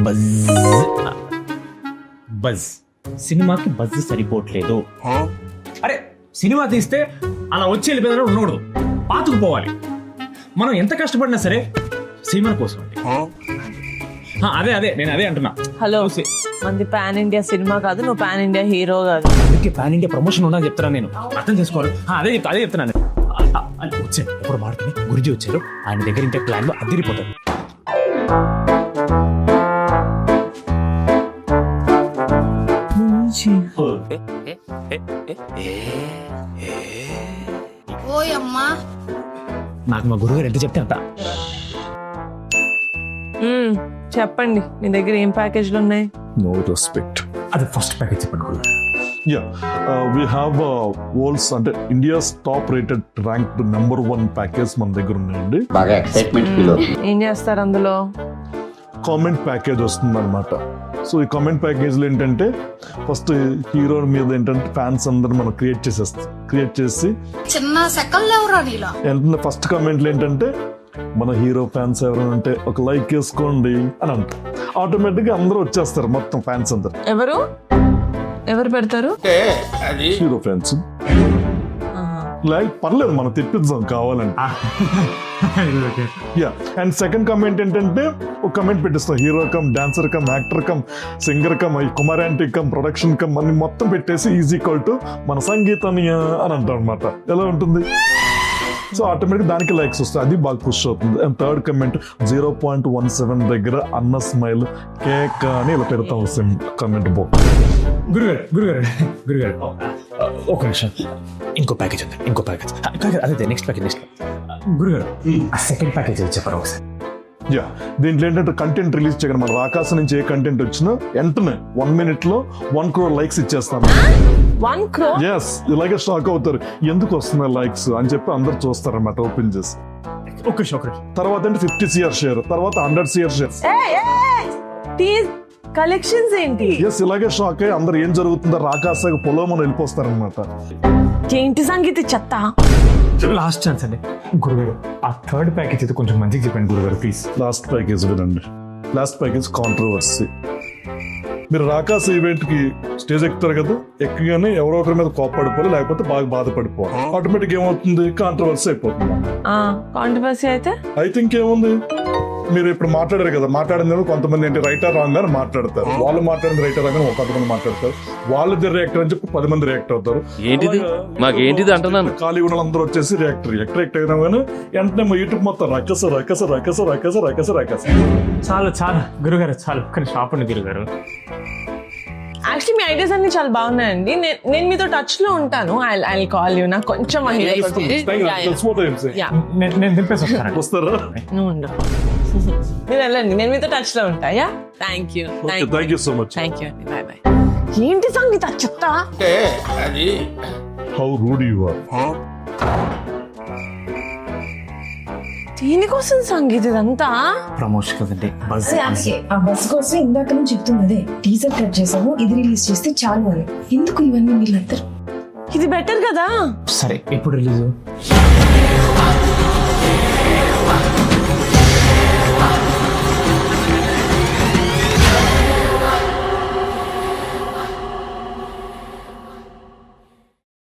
Buzz buzz సినిమాకి buzz సరిపోవట్లేదు. అరే సినిమా తీస్తే అలా వచ్చి వెళ్ళిపోయిన ఉండకూడదు, పాతుకుపోవాలి. మనం ఎంత కష్టపడినా సరే సినిమా కోసం అండి. అదే నేను అదే అంటున్నా. హలో, మంది పాన్ ఇండియా సినిమా కాదు, నువ్వు పాన్ ఇండియా హీరో కాదు. అందుకే పాన్ ఇండియా ప్రమోషన్ ఉందని చెప్తున్నాను నేను, అర్థం చేసుకోవాలి. అదే చెప్తున్నాను. వచ్చాను ఎప్పుడు మాడుతుంది, గురుజీ వచ్చారు, ఆయన దగ్గర ఇంటే ప్లాన్లు అదిరిపోతారు. నాకు మా గురుగారు ఎంత చెప్తే అంత. చెప్పండి, మీ దగ్గర ఏం ప్యాకేజ్లు ఉన్నాయి? No respect. అది ఫస్ట్ ప్యాకేజ్ చెప్పండి గురుగారు. We have world's అంటే India's top rated ranked number 1 package మన దగ్గర ఉన్నాయండి. బాగా ఎక్సైట్మెంట్ ఫీల్ అవుతుంది. ఏం చేస్తారు అందులో? కామెంట్ ప్యాకేజ్ వస్తుంది అనమాట. సో ఈ కామెంట్ ప్యాకేజ్లో ఏంటంటే ఫస్ట్ హీరో మీద ఏంటంటే ఫ్యాన్స్ అందరు మనం క్రియేట్ చేసి చిన్న సెకండ్ ఏంటంటే ఫస్ట్ కామెంట్లు ఏంటంటే మన హీరో ఫ్యాన్స్ ఎవరైనా ఉంటే ఒక లైక్ వేసుకోండి అని అంటారు. ఆటోమేటిక్గా అందరూ వచ్చేస్తారు, మొత్తం ఫ్యాన్స్ అందరు. ఎవరు పెడతారు? Hero fans. లైక్ పర్లేదు, మనం తెప్పిద్దాం కావాలంటే. అండ్ సెకండ్ కామెంట్ ఏంటంటే ఒక కమెంట్ పెట్టిస్తాం, hero cum dancer cum actor cum singer cum కుమారాంటి కమ్ ప్రొడక్షన్ కమ్ అని మొత్తం పెట్టేసి ఈజ్ ఈక్వల్ టు మన సంగీతాన్ని అని అంటాం అనమాట. ఎలా ఉంటుంది? సో ఆటోమేటిక్ దానికి లైక్స్ వస్తాయి, అది బాగా పుష్ అవుతుంది. అండ్ థర్డ్ కమెంట్ 0.17 దగ్గర అన్న స్మైల్ కేక్ అని ఇలా పెడతాం వస్తుంది కమెంట్ బుక్. గురుగారు ఒక నిమిషం, ఇంకో ప్యాకేజ్ ఉంది, ఇంకో ప్యాకేజ్. అదే నెక్స్ట్ ప్యాకేజ్. గురుగారు ఆ సెకండ్ ప్యాకేజ్ చెప్పారు ఒకసారి. దీంట్లో ఏంటంటే కంటెంట్ రిలీజ్ చేయడం, మన రాకాశ నుంచి ఏ కంటెంట్ వచ్చినా వెంటనే 1 minute లో 1 crore లైక్స్ ఇచ్చేస్తాను. 1 crore? ఎస్, ఇలాగే షాక్ అవుతారు, ఎందుకు వస్తున్నాయి లైక్స్ అని చెప్పి అందరు చూస్తారు అన్నమాట ఓపెన్ చేసి. తర్వాత అంటే 50 crore షేర్, తర్వాత 100 crore షేర్. కలెక్షన్స్ ఏంటి? ఎస్, ఇలాగే షాక్ అయ్యి అందరు ఏం జరుగుతుందో రాకాశ పొలోమని వెళ్ళిపోస్తారనమాట. ఏంటి సంగీత చెత్త? లాస్ట్ ఛాన్స్ అండి గురుగారు, ఆ థర్డ్ ప్యాకేజ్ అయితే కొంచెం మంచిగా చెప్పండి గురుగారు ప్లీజ్. లాస్ట్ ప్యాకేజ్ వినండి. Last package controversy. మీరు రాకాశ ఈవెంట్ కి స్టేజ్ ఎక్కుతారు కదా, ఎక్కగానే ఎవరో ఒకరి మీద కోప్పడిపోవాలి, లేకపోతే బాగా బాధపడిపోవాలి. ఆటోమేటిక్ ఏమవుతుంది, కాంట్రవర్సీ అయిపోతుంది. కాంట్రవర్సీ అయితే ఇంకేముంది, మీరు ఇప్పుడు మాట్లాడారు కదా, మాట్లాడింది కొంతమంది ఏంటి రైట్ ఆర్ రాంగ్ అని మాట్లాడతారు, వాళ్ళు మాట్లాడింది రైట్ ఆర్ రాంగ్ అని కొంతమంది మాట్లాడతారు, వాళ్ళది రియాక్టర్ అని చెప్పి 10 మంది రియాక్ట్ అవుతారు. ఏంటిది మాకేంటిది అంటున్నాను. ఖాళీ ఉన్న అందరూ వచ్చేసి రియాక్టర్ అయినా కానీ వెంటనే మా యూట్యూబ్ మొత్తం రకస. చాలు గురుగారు, చాలు. కానీ షాప్ ఉంది గురుగారు. యాక్చువల్లీ మీ ఐడియాస్ అన్ని చాలా బాగున్నాయండి. నేను మీతో టచ్ లో ఉంటాను. I call you. నాకు కొంచెం నేను దింపేసి వస్తారా? మీరు వెళ్ళండి, నేను మీతో టచ్ లో ఉంటా. Thank you so much. Thank you అండి, బాయ్ బాయ్. ఏంటి సంగీత చెప్తా? How rude you are. దీనికోసం సంగీత ఇదంతా ప్రమోషన్ కదండి. ఆ బస్ కోసం ఇందాక నుంచి చెప్తున్నదే, టీజర్ కట్ చేసాము, ఇది రిలీజ్ చేస్తే చాలు అని. ఎందుకు ఇవన్నీ వీళ్ళందరూ? ఇది బెటర్ కదా. సరే, ఎప్పుడు రిలీజ్?